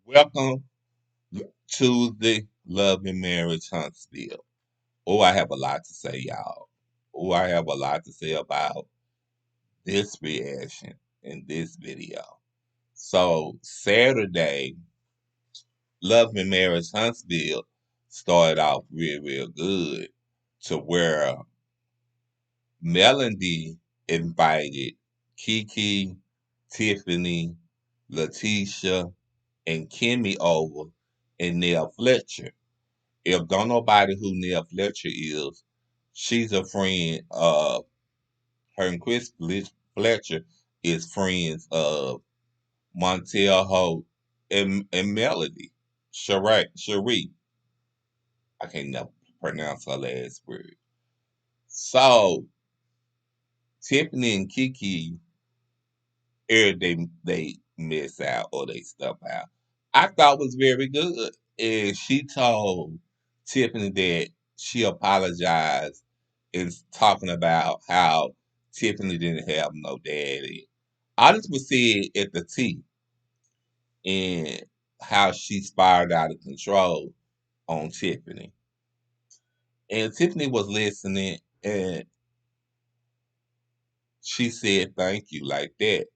Welcome to the Love and Marriage Huntsville. Oh, I have a lot to say, y'all. Oh, I have a lot to say about this reaction in this video. So, Saturday, Love and Marriage Huntsville started off real good to where Melody invited Kiki, Tiffany, Letitia, and Kimmy over and Neil Fletcher. If don't nobody who Neil Fletcher is, she's a friend of her and Fletcher is friends of Montel Holt and Melody. Cherie. I can't never pronounce her last word. So Tiffany and Kiki, they miss out or they stuff out. I thought was very good. And she told Tiffany that she apologized and talking about how Tiffany didn't have no daddy. I just was seeing at the T and how she spiraled out of control on Tiffany. And Tiffany was listening and she said thank you like that.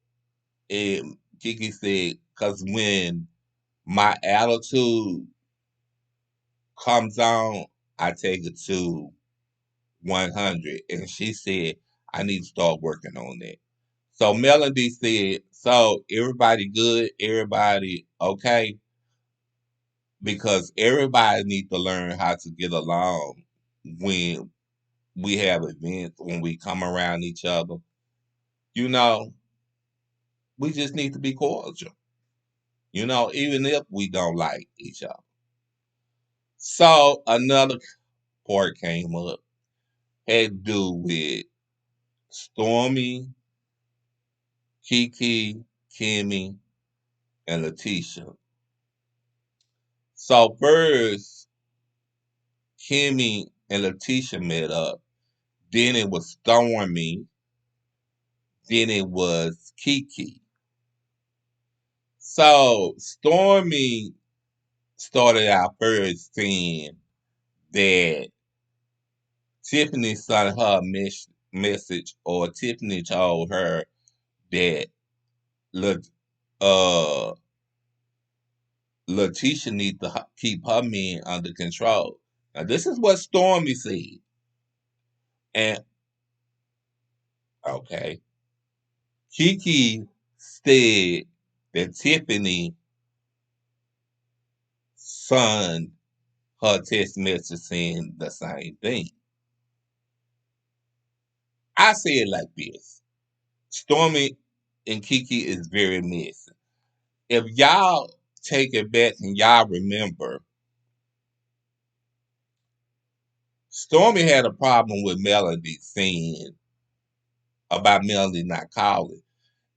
And Kiki said, because when my attitude comes on, I take it to 100. And she said, I need to start working on that. So Melody said, so everybody good, everybody okay, because everybody needs to learn how to get along when we have events, when we come around each other. You know, we just need to be cordial, even if we don't like each other. So another part came up, had to do with Stormy, Kiki, Kimmy, and Letitia. So first, Kimmy and Letitia met up. Then it was Stormy. Then it was Kiki. So Stormy started out first saying that Tiffany sent her a message, or Tiffany told her that Le- uh, Letitia needs to keep her men under control. Now, this is what Stormy said. And, okay, Kiki said that Tiffany sent her text message saying the same thing. I say it like this. Stormy and Kiki is very messy. If y'all take it back and y'all remember, Stormy had a problem with Melody saying about Melody not calling.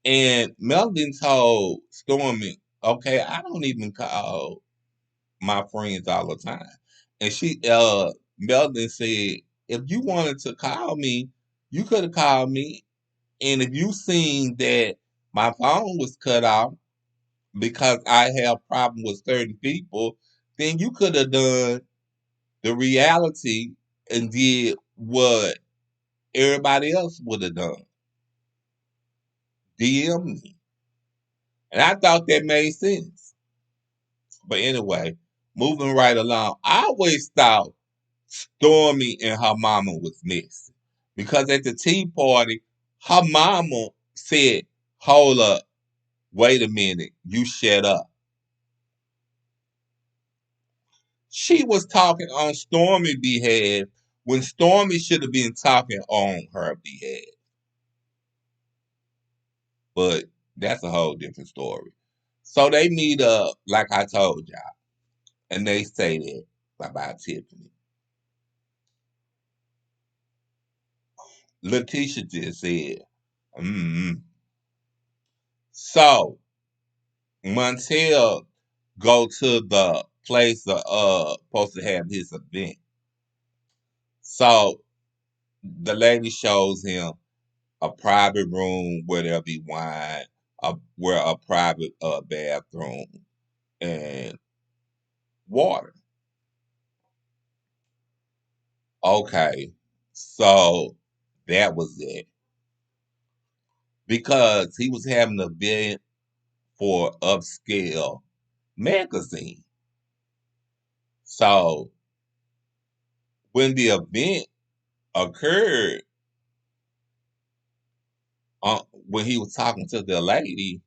And Melody told Stormy, okay, I don't even call my friends all the time. And Melody said, if you wanted to call me, you could have called me. And if you seen that my phone was cut off because I have problem with certain people, then you could have done the reality and did what everybody else would have done. DM me. And I thought that made sense. But anyway, moving right along, I always thought Stormy and her mama was missing. Because at the tea party, her mama said, hold up, wait a minute, you shut up. She was talking on Stormy behalf when Stormy should have been talking on her behalf. But that's a whole different story. So they meet up, like I told y'all, and they say that about Tiffany. Letitia just said, mm. So Montel go to the place supposed to have his event. So the lady shows him a private room where there'll be wine, where a private bathroom, and water. Okay, so that was it. Because he was having an event for upscale magazine. So when the event occurred, when he was talking to the lady,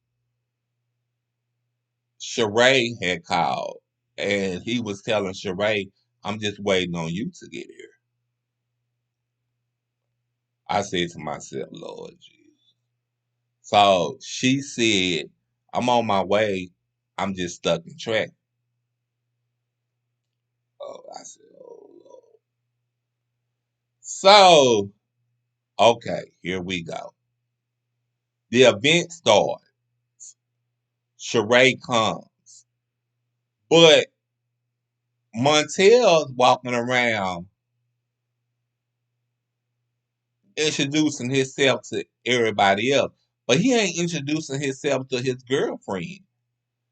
Sheree had called, and he was telling Sheree, "I'm just waiting on you to get here." I said to myself, "Lord Jesus." So she said, "I'm on my way. I'm just stuck in traffic." Oh, I said, "Oh Lord." So okay, here we go. The event starts. Sheree comes, but Montel's walking around introducing himself to everybody else, but he ain't introducing himself to his girlfriend.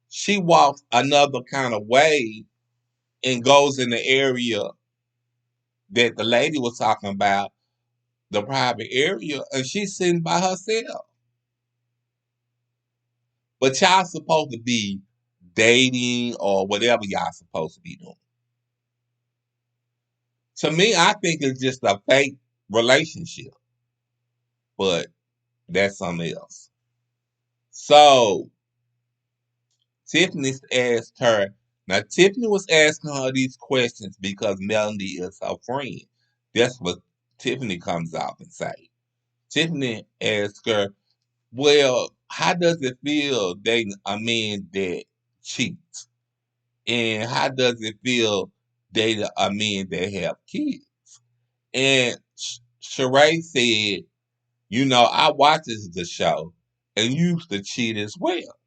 She walks another kind of way and goes in the area that the lady was talking about, the private area, and she's sitting by herself. But y'all supposed to be dating or whatever y'all supposed to be doing. To me, I think it's just a fake relationship, but that's something else. So Tiffany asked her. Now Tiffany was asking her these questions because Melanie is her friend. That's what Tiffany comes out and say. Tiffany asked her, "Well, how does it feel dating a man that cheats? And how does it feel dating a man that have kids?" And Sheree said, "I watches the show and used to cheat as well."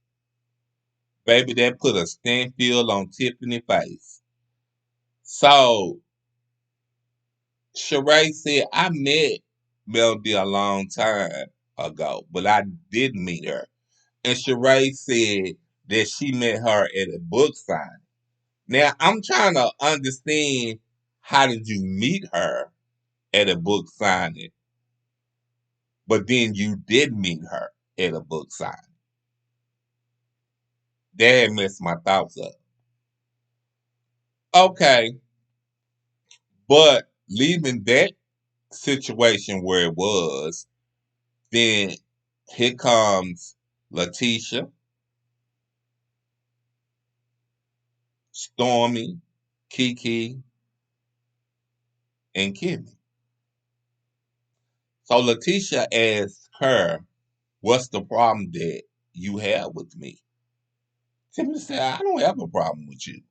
Baby, that put a standstill on Tiffany's face. So Sheree said, "I met Melody a long time ago, but I didn't meet her." And Sheree said that she met her at a book signing. Now I'm trying to understand, how did you meet her at a book signing, but then you did meet her at a book signing? That messed my thoughts up. Okay, but leaving that situation where it was, then here comes Letitia, Stormy, Kiki, and Kimmy. So Letitia asked her, "What's the problem that you have with me?" Kimmy said, "I don't have a problem with you."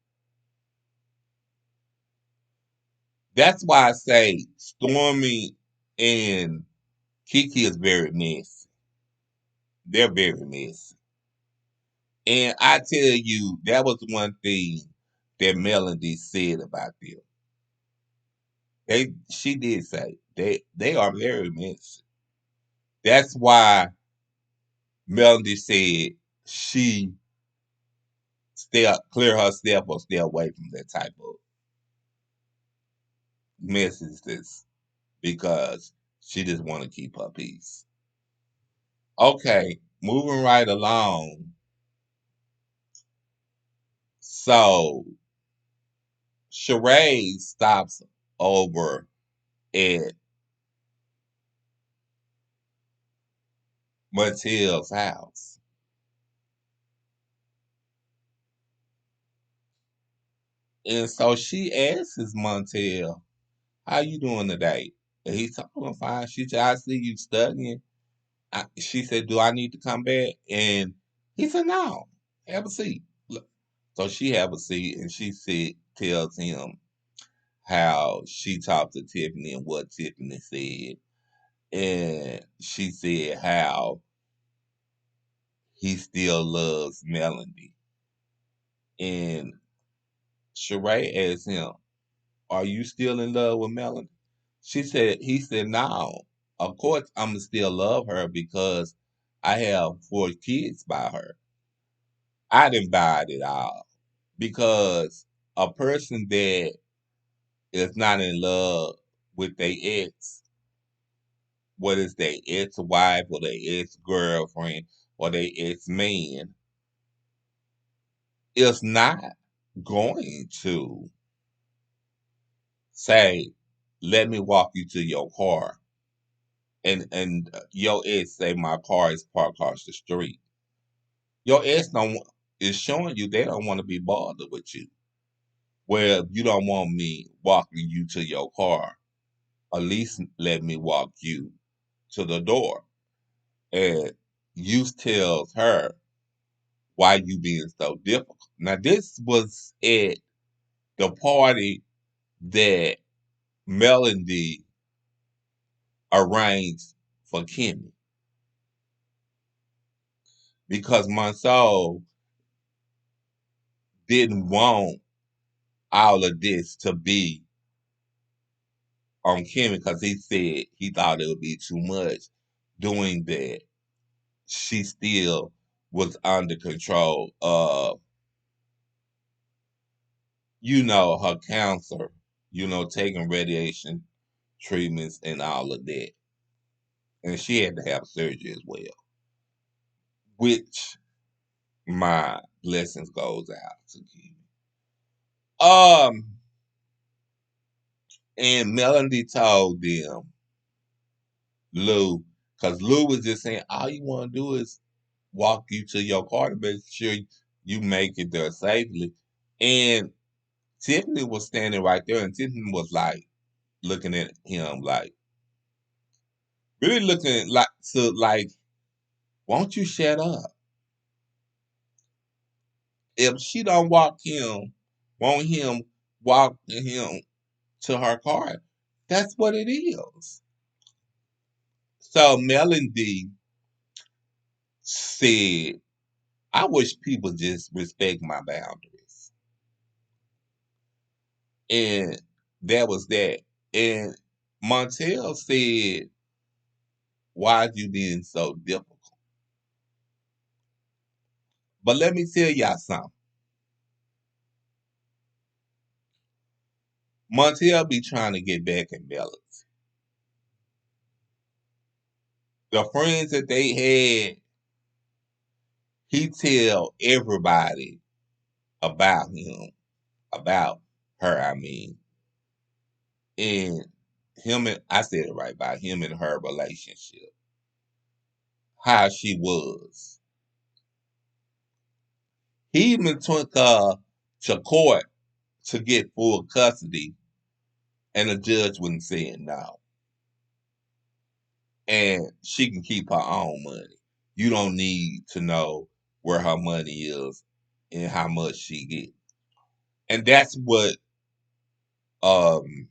That's why I say Stormy and Kiki is very messy. They're very messy. And I tell you, that was one thing that Melody said about them. She did say they are very messy. That's why Melody said she stay clear herself or stay away from that type of messages because she just want to keep her peace. Okay, moving right along. So Sheree stops over at Mattel's house. And so she asks Montel, "How you doing today?" And he's talking fine. She said, "I see you studying." She said, "Do I need to come back?" And he said, "No, have a seat." Look, so she have a seat, and she tells him how she talked to Tiffany and what Tiffany said. And she said how he still loves Melody. And Sheree asked him, "Are you still in love with Melody?" He said, "No. Of course I'ma still love her because I have 4 kids by her. I didn't buy it at all." because a person that is not in love with their ex, whether it's their ex-wife or their ex-girlfriend or their ex-man, is not going to say, "Let me walk you to your car," and your ex say, "My car is parked across the street." Your ex don't is showing you they don't want to be bothered with you. Well, you don't want me walking you to your car. At least let me walk you to the door. And you tells her why you being so difficult. Now this was at the party that Melody arranged for Kimmy because Monsoul didn't want all of this to be on Kimmy because he said he thought it would be too much doing that. She still was under control of, her cancer, taking radiation treatments and all of that. And she had to have surgery as well, which my blessings goes out to Kimmy. And Melody told them, Lou, because Lou was just saying, all you want to do is walk you to your car to make sure you make it there safely. And Tiffany was standing right there, and Tiffany was like looking at him, like really looking like, won't you shut up? If she don't want him walk him to her car, that's what it is. So Melody said, I wish people just respect my boundaries. And that was that. And Montel said, why you being so difficult? But let me tell y'all something. Montel be trying to get back in balance. The friends that they had, he tell everybody about him, about her, I mean. And I said it right, about him and her relationship. How she was. He even took her to court to get full custody, and the judge wasn't saying no. And she can keep her own money. You don't need to know where her money is and how much she gets. And that's what um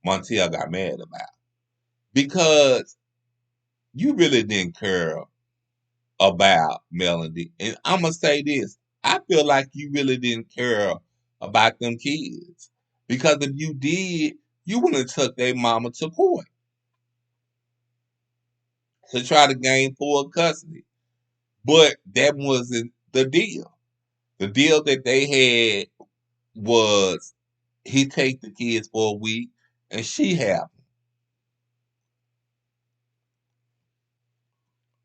Montel got mad about. Because you really didn't care about Melody. And I'm gonna say this. I feel like you really didn't care about them kids. Because if you did, you wouldn't have took their mama to court to try to gain full custody. But that wasn't the deal. The deal that they had was he take the kids for a week and she have them.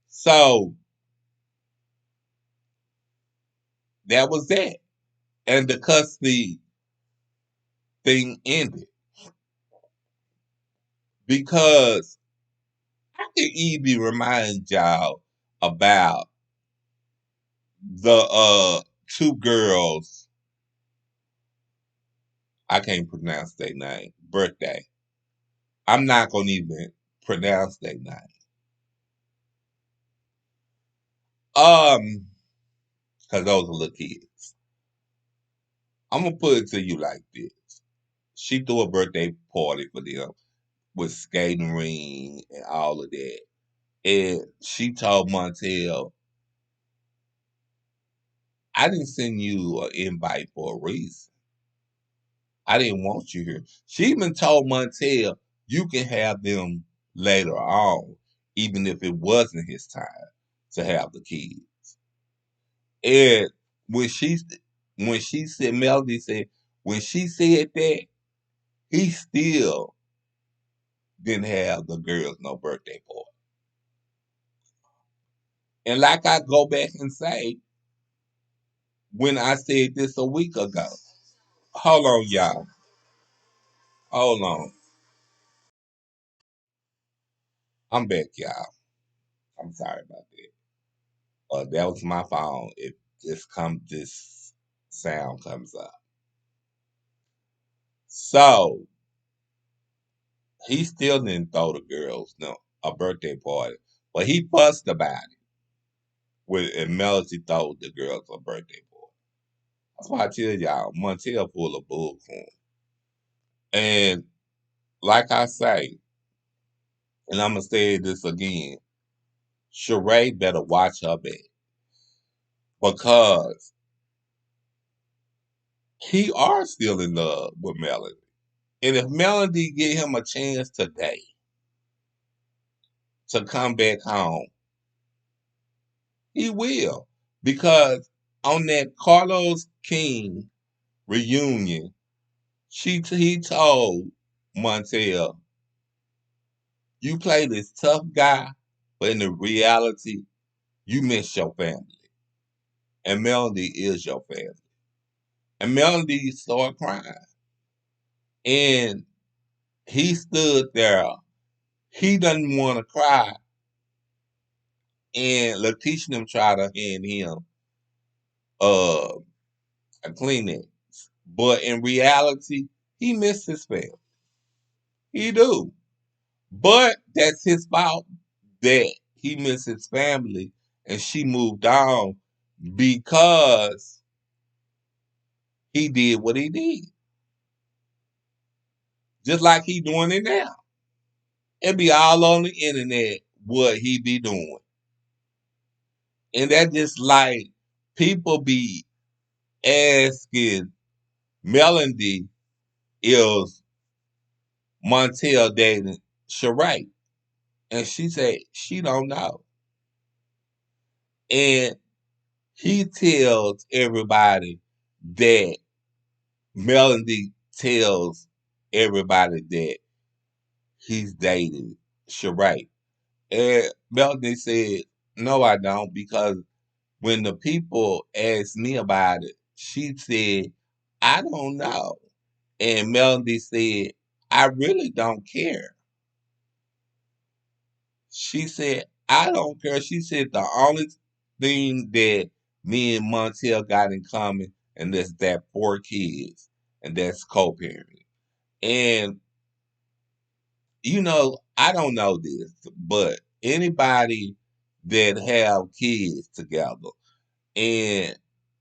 So that was that. And the custody thing ended. Because I can even remind y'all about the two girls, I can't pronounce their name, birthday. I'm not gonna even pronounce their name. Because those are little kids. I'm gonna put it to you like this. She threw a birthday party for them with skating ring and all of that. And she told Montel, I didn't send you an invite for a reason. I didn't want you here. She even told Montel, you can have them later on, even if it wasn't his time to have the kids. And when when she said, Melody said, when she said that, he still didn't have the girls no birthday party. And like I go back and say, when I said this a week ago, hold on, y'all. Hold on. I'm back, y'all. I'm sorry about that. That was my phone. It this sound comes up. So he still didn't throw the girls no a birthday party, but he fussed about it. With and Melody throw the girls a birthday party. That's why I tell y'all, Montel full of bullcorn. And like I say, and I'm gonna say this again, Sheree better watch her back because he are still in love with Melody. And if Melody give him a chance today to come back home, he will. Because on that Carlos King reunion, he told Montel, you play this tough guy, but in the reality, you miss your family. And Melody is your family. And Melody started crying. And he stood there. He doesn't want to cry. And Letitia them tried to hand him uh, a Kleenex. But in reality, he missed his family. He do. But that's his fault that he missed his family and she moved on because he did what he did. Just like he doing it now. It be all on the internet what he be doing. And that just like people be asking Melody is Montel dating Sheree. And she said she don't know. And he tells everybody that Melody tells everybody that he's dating Sheree. And Melody said, no, I don't, because when the people asked me about it, she said, I don't know. And Melody said, I really don't care. She said, I don't care. She said, the only thing that me and Montel got in common, and that's that 4 kids, and that's co-parenting. And, I don't know this, but anybody that have kids together and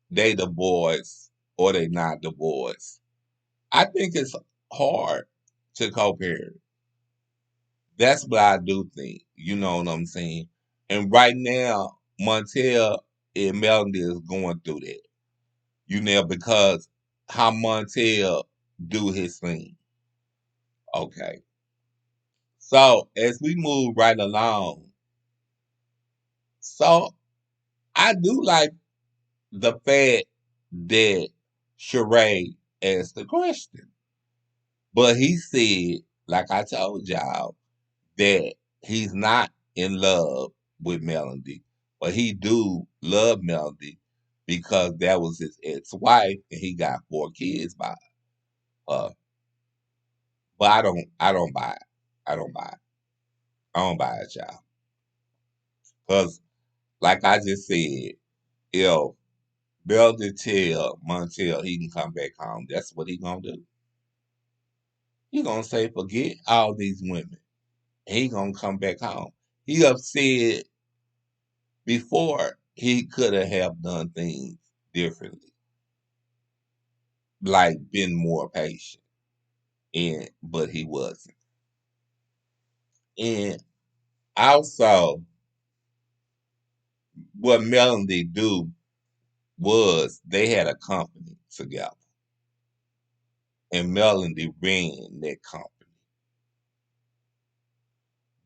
they divorced or they not divorced, I think it's hard to co-parent. That's what I do think. You know what I'm saying? And right now, Montel and Melody is going through that. Because how Montel do his thing. Okay. So as we move right along, so I do like the fact that Sheree asked the question. But he said, like I told y'all, that he's not in love with Melody, but he do love Melody because that was his ex-wife and he got 4 kids by her. But I don't buy it. I don't buy it. I don't buy it, y'all. Because like I just said, if Melody tell Montel he can come back home, that's what he gonna do. He gonna say forget all these women. He gonna come back home. He upset before he could have done things differently, like been more patient, and but he wasn't. And also, what Melody do was they had a company together, and Melody ran that company.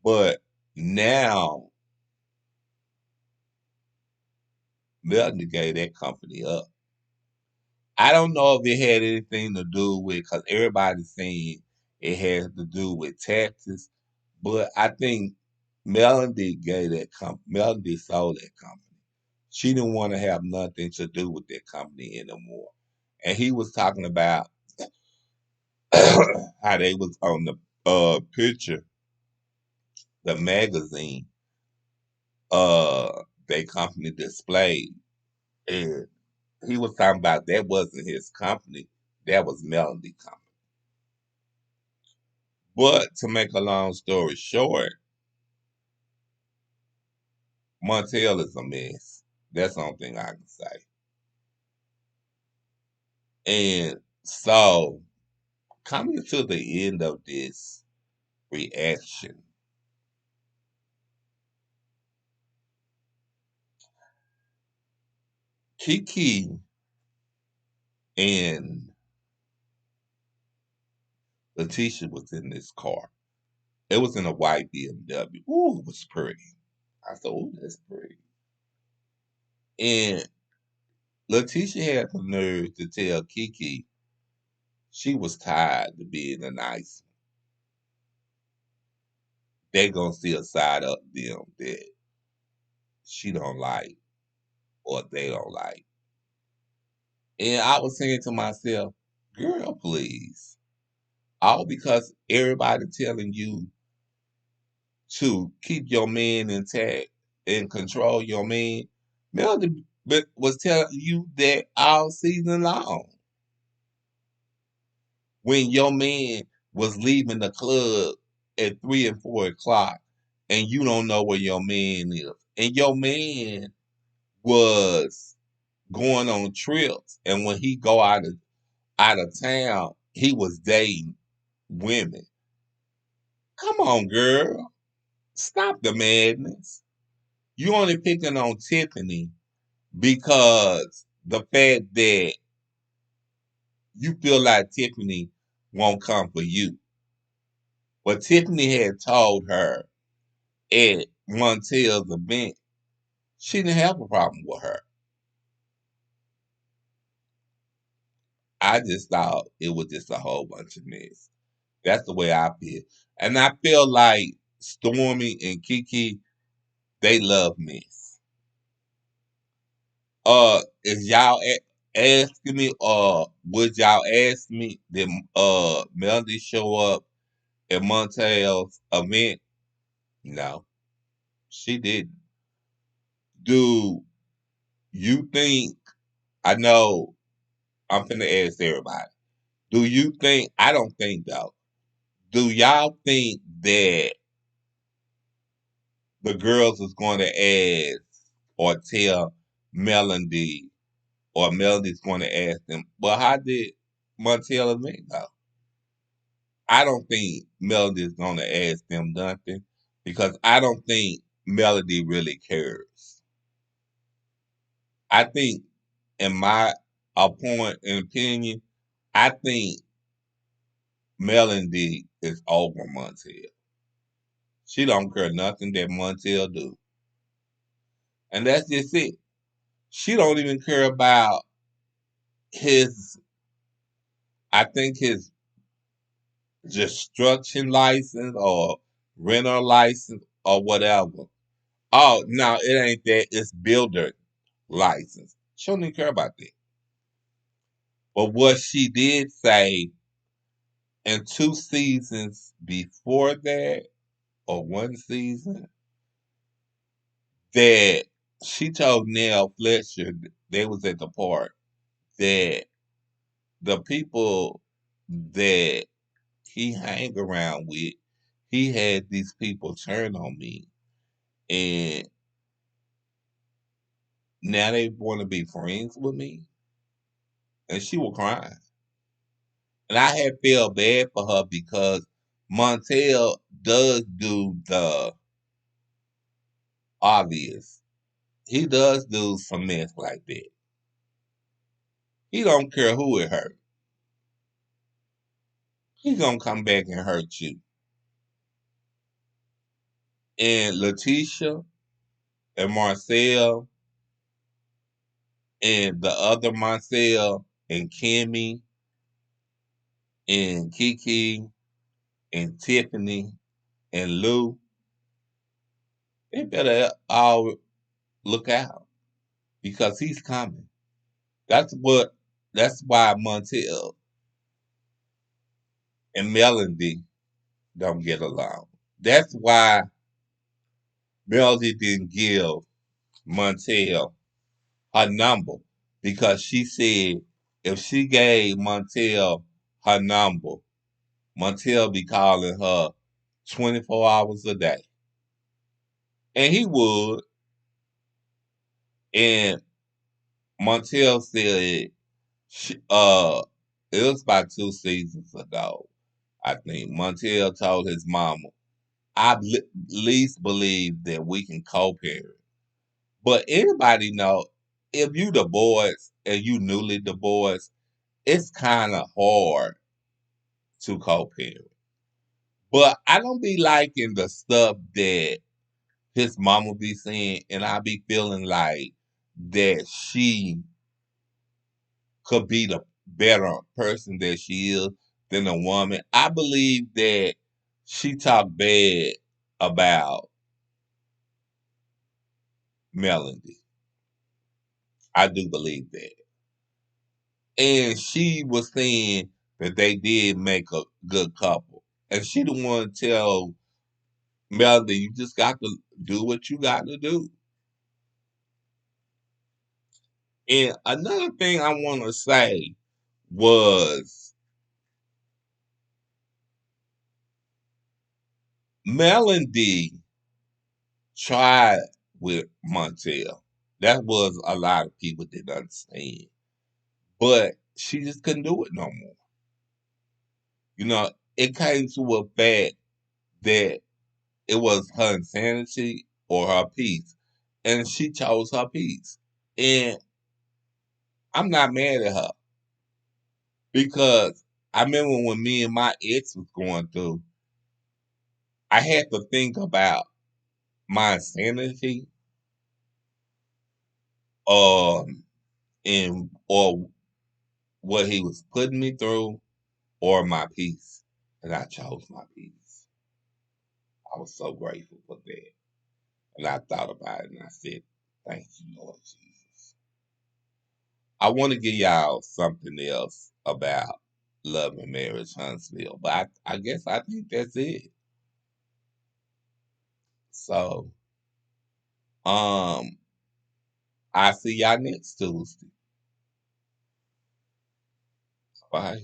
But now Melody gave that company up, I don't know if it had anything to do with because everybody's saying it has to do with taxes, but I think Melody gave that Melody sold that company. She didn't want to have nothing to do with that company anymore. And he was talking about how they was on the picture, the magazine, their company displayed. And he was talking about that wasn't his company. That was Melody company. But to make a long story short, Montel is a mess. That's the only thing I can say. And so, coming to the end of this reaction, Kiki and Letitia was in this car. It was in a white BMW. Ooh, it was pretty. I said, ooh, that's pretty. And Letitia had the nerve to tell Kiki she was tired of being a nice. They gonna see a side of them that she don't like or they don't like. And I was saying to myself, girl, please. All because everybody telling you to keep your man intact and control your man. Melody was telling you that all season long. When your man was leaving the club at 3 and 4 o'clock and you don't know where your man is. And your man was going on trips and when he go out of town, he was dating women. Come on, girl. Stop the madness. You only picking on Tiffany because the fact that you feel like Tiffany won't come for you. But Tiffany had told her at Montel's event she didn't have a problem with her. I just thought it was just a whole bunch of mess. That's the way I feel. And I feel like Stormy and Kiki, they love mess. Is y'all asking me, would y'all ask me did Melody show up at Montel's event? No, she didn't. Do you think? I know I'm finna ask everybody. Do you think? I don't think though. Do y'all think that the girls is going to ask or tell Melody, or Melody's going to ask them? Well, how did Montel event go? I don't think Melody is going to ask them nothing because I don't think Melody really cares. I think, in my point and opinion, I think Melody is over Montel. She don't care nothing that Montel do, and that's just it. She don't even care about his. I think his destruction license or rental license or whatever. Oh no, it ain't that. It's builder license. She don't even care about that. But what she did say in 2 seasons before that, or 1 season, that she told Nell Fletcher, they was at the park, that the people that he hang around with, he had these people turn on me. And now they want to be friends with me. And she was crying. And I had felt bad for her because Montel does do the obvious. He does do some mess like that. He don't care who it hurt. He gonna come back and hurt you. And Letitia and Marcel and the other Marcel, and Kimmy and Kiki and Tiffany and Lou, they better all look out because he's coming. That's what. That's why Montel and Melody don't get along. That's why Melody didn't give Montel her number because she said if she gave Montel her number, Montel be calling her 24 hours a day. And he would. And Montel said, she, it was about 2 seasons ago, I think. Montel told his mama, least believe that we can co-parent. But anybody know, if you divorced and you newly divorced, it's kind of hard to co-parent. But I don't be liking the stuff that his mama be saying, and I be feeling like that she could be the better person that she is than a woman. I believe that she talked bad about Melody. I do believe that. And she was saying that they did make a good couple. And she the one to tell Melody, you just got to do what you got to do. And another thing I want to say was Melody tried with Montel. That was a lot of people didn't understand. But she just couldn't do it no more. You know, it came to a fact that it was her insanity or her peace. And she chose her peace. And I'm not mad at her because I remember when me and my ex was going through, I had to think about my insanity um and or what he was putting me through or my peace. And I chose my peace. I was so grateful for that. And I thought about it and I said, thank you, Lord Jesus. I want to give y'all something else about Love and Marriage Huntsville, but I guess I think that's it. So, um, I see y'all next Tuesday. Bye.